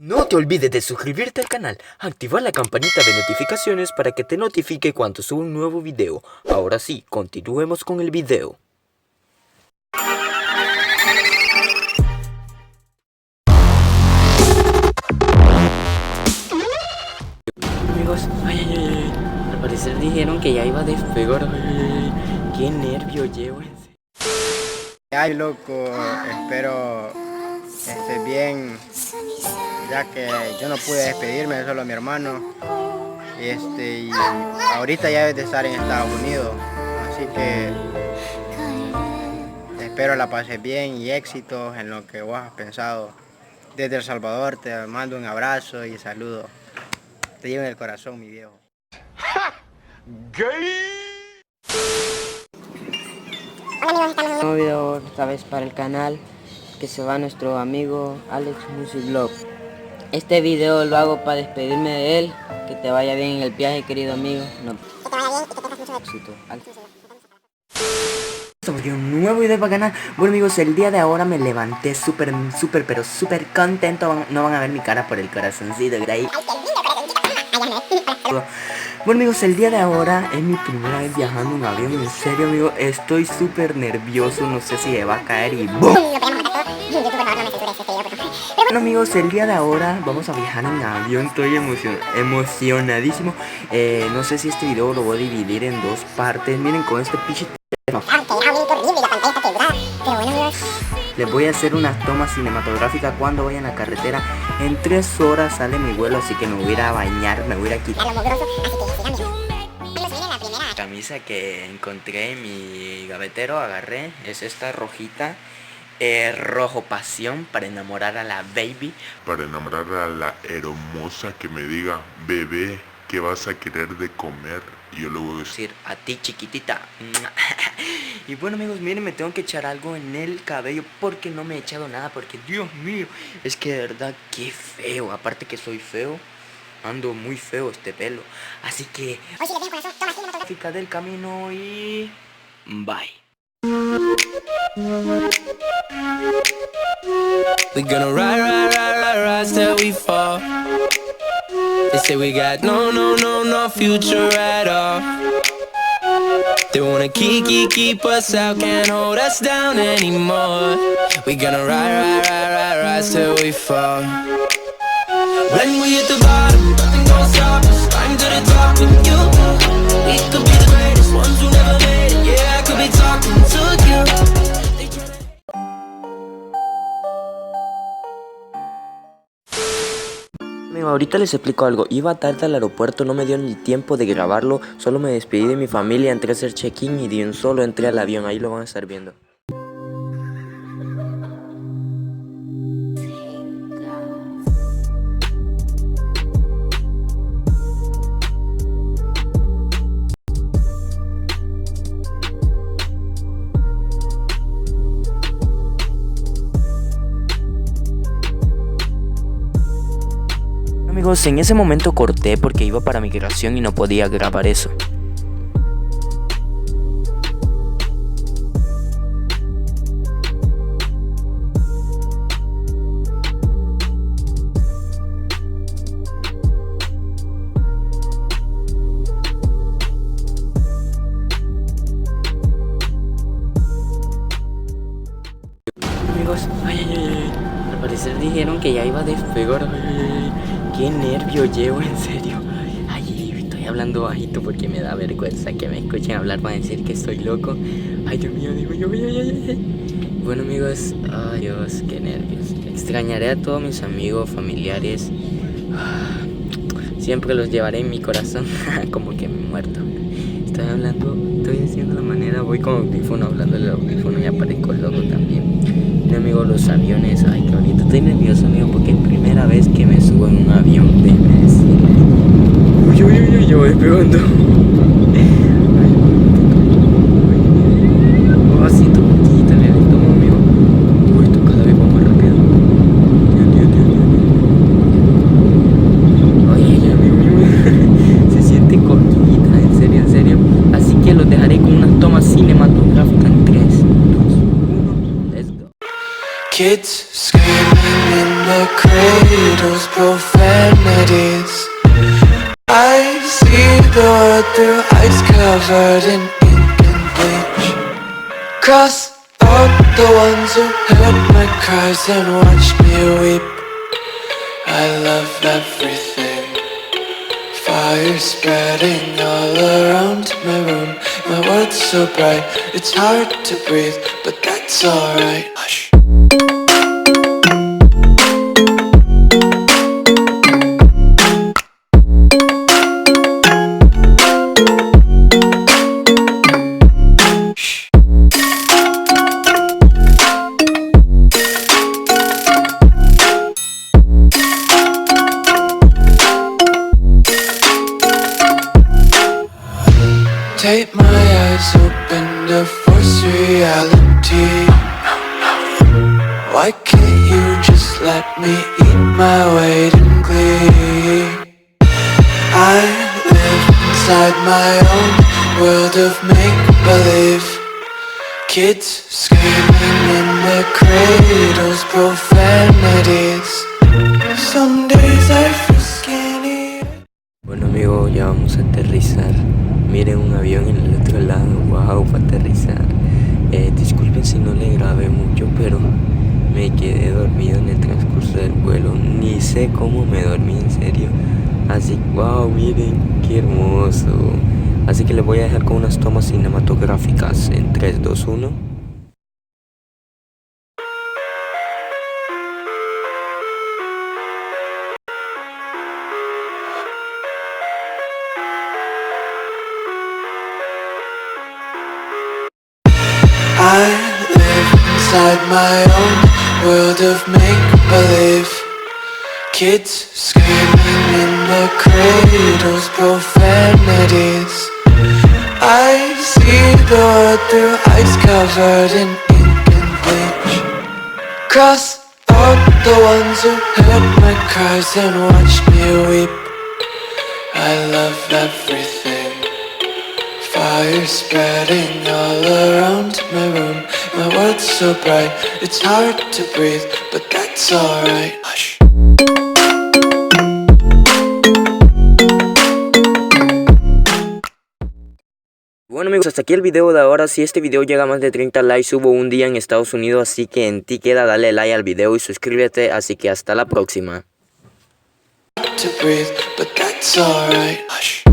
No te olvides de suscribirte al canal, activar la campanita de notificaciones para que te notifique cuando suba un nuevo video. Ahora sí, continuemos con el video. Amigos, al parecer dijeron que ya iba a despegar. Qué nervio llevo. Ay, loco, espero estés bien, ya que yo no pude despedirme, solo a mi hermano. Y ahorita ya debes de estar en Estados Unidos, así que espero la pases bien y éxitos en lo que vos has pensado. Desde El Salvador te mando un abrazo y saludo. Te llevo en el corazón, mi viejo. Un nuevo video esta vez para el canal que se va nuestro amigo Alex Music Vlog. Este video lo hago para despedirme de él. Que te vaya bien en el viaje, querido amigo. Que te vaya bien y que tengas mucho éxito. Estamos en un nuevo video para el canal. Bueno amigos, el día de ahora me levanté súper contento. No van a ver mi cara por el corazoncito que ahí. Bueno amigos, el día de ahora es mi primera vez viajando en avión. En serio amigo, estoy súper nervioso. No sé si me va a caer y ¡boom! Bueno amigos, el día de ahora vamos a viajar en avión. Estoy emocionadísimo. No sé si este video lo voy a dividir en dos partes. Miren con este pinche teléfono. Les voy a hacer unas tomas cinematográficas cuando vaya en la carretera. En 3 horas sale mi vuelo, así que me voy a ir a bañar, me voy a ir a quitar la camisa que encontré en mi gavetero, agarré. Es esta rojita, rojo pasión, para enamorar a la baby. Para enamorar a la hermosa que me diga, bebé, ¿qué vas a querer de comer? Y yo le voy a decir, A ti chiquitita. Y bueno amigos, miren, me tengo que echar algo en el cabello porque no me he echado nada, porque Dios mío, es que de verdad qué feo. Aparte que soy feo, ando muy feo este pelo. Así que hoy sí les dejo corazón, toma cinematográfica del camino y bye. We gonna rise till we fall. They say we got no future at all. They wanna keep us out, can't hold us down anymore. We gonna rise till we fall. When we hit the bottom, nothing gon' stop us. Climb to the top with you. We could be the greatest ones who never made it. Yeah, I could be talking to you. Amigo, ahorita les explico algo. Iba tarde al aeropuerto, no me dio ni tiempo de grabarlo. Solo me despedí de mi familia, entré a hacer check-in y de un solo entré al avión. Ahí lo van a estar viendo. Amigos, en ese momento corté porque iba para migración y no podía grabar eso. Amigos, al parecer dijeron que ya iba a despegar. Qué nervio llevo, en serio. Estoy hablando bajito porque me da vergüenza que me escuchen hablar. Van a decir que estoy loco. Ay, Dios mío, Bueno amigos, ay Dios, qué nervios. Extrañaré a todos mis amigos, familiares. Siempre los llevaré en mi corazón. Como que me he muerto. Estoy haciendo la manera. Voy con audífono, hablando del audífono y aparezco loco también. Mi amigo, los aviones, ay qué bonito. Estoy nervioso amigo porque es primera vez que me subo en un avión, déjame decir. Yo voy pegando. Así tu poquita, le tomo amigo. Esto cada vez va más rápido. Ay, amigo. Se siente cortita, en serio. Así que los dejaré con unas tomas cinematográficas en 3, 2, 1, let's go. Kids screaming in the cradle's profanities. I see the world through ice covered in ink and bleach. Cross out the ones who heard my cries and watched me weep. I love everything. Fire spreading all around my room. My world's so bright, it's hard to breathe, but that's alright. Hush. Take my eyes open to force reality. Why can't you just let me eat my weight in glee? I live inside my own world of make-believe. Kids screaming in the cradles, profanities. Some days I feel skinny. Bueno amigos, ya vamos a aterrizar. Miren un avión en el otro lado. Wow, para aterrizar. Disculpen si no le grabé mucho, pero me quedé dormido en el transcurso del vuelo. Ni sé cómo me dormí, en serio. Así, wow, miren, qué hermoso. Así que les voy a dejar con unas tomas cinematográficas en 3, 2, 1. I live inside my own world of make-believe. Kids screaming in the cradles, profanities. I see the world through ice covered in ink and bleach. Cross out the ones who heard my cries and watched me weep. I love everything. Fire spreading all around my room. My world's so bright, it's hard to breathe, but that's alright. Hush. Bueno amigos, hasta aquí el video de ahora. Si este video llega a más de 30 likes, subo un día en Estados Unidos. Así que en ti queda darle like al video y suscríbete. Así que hasta la próxima. To breathe, but that's alright. Hush.